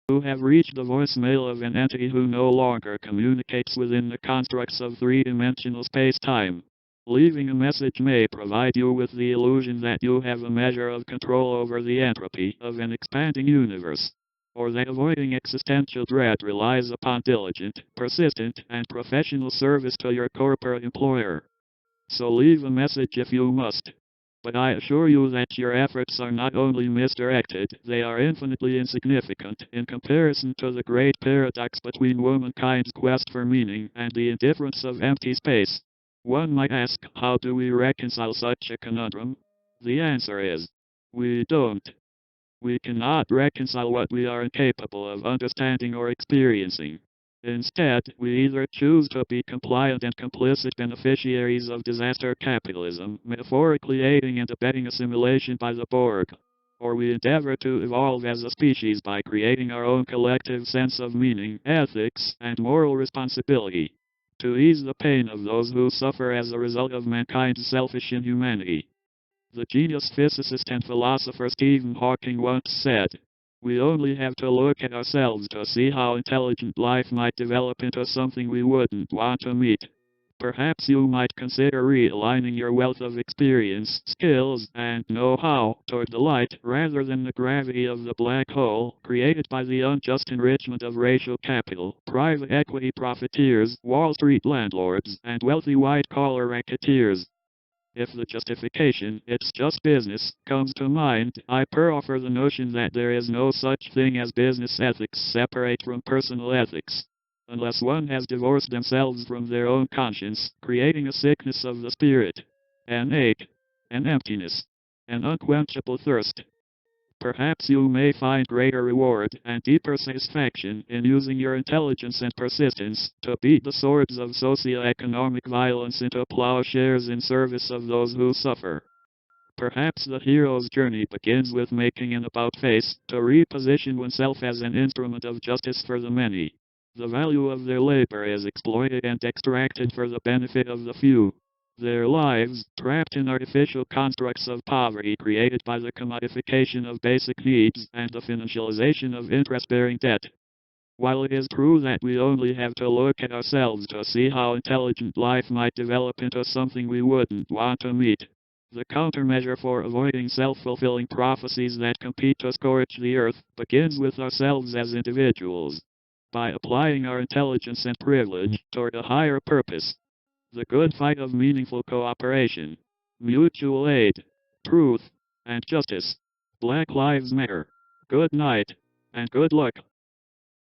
You have reached the voicemail of an entity who no longer communicates within the constructs of three-dimensional space-time. Leaving a message may provide you with the illusion that you have a measure of control over the entropy of an expanding universe, or that avoiding existential dread relies upon diligent, persistent, and professional service to your corporate employer. So leave a message if you must. But I assure you that your efforts are not only misdirected, they are infinitely insignificant in comparison to the great paradox between womankind's quest for meaning and the indifference of empty space. One might ask, how do we reconcile such a conundrum? The answer is, we don't. We cannot reconcile what we are incapable of understanding or experiencing. Instead, we either choose to be compliant and complicit beneficiaries of disaster capitalism, metaphorically aiding and abetting assimilation by the Borg, or we endeavor to evolve as a species by creating our own collective sense of meaning, ethics, and moral responsibility, to ease the pain of those who suffer as a result of mankind's selfish inhumanity. The genius physicist and philosopher Stephen Hawking once said, "We only have to look at ourselves to see how intelligent life might develop into something we wouldn't want to meet." Perhaps you might consider realigning your wealth of experience, skills, and know-how toward the light rather than the gravity of the black hole created by the unjust enrichment of racial capital, private equity profiteers, Wall Street landlords, and wealthy white-collar racketeers. If the justification, "it's just business," comes to mind, I offer the notion that there is no such thing as business ethics separate from personal ethics, unless one has divorced themselves from their own conscience, creating a sickness of the spirit, an ache, an emptiness, an unquenchable thirst. Perhaps you may find greater reward and deeper satisfaction in using your intelligence and persistence to beat the swords of socioeconomic violence into plowshares in service of those who suffer. Perhaps the hero's journey begins with making an about-face to reposition oneself as an instrument of justice for the many. The value of their labor is exploited and extracted for the benefit of the few. Their lives, trapped in artificial constructs of poverty created by the commodification of basic needs and the financialization of interest-bearing debt. While it is true that we only have to look at ourselves to see how intelligent life might develop into something we wouldn't want to meet, the countermeasure for avoiding self-fulfilling prophecies that compete to scorch the earth begins with ourselves as individuals. By applying our intelligence and privilege toward a higher purpose, the good fight of meaningful cooperation, mutual aid, truth, and justice. Black Lives Matter. Good night, and good luck.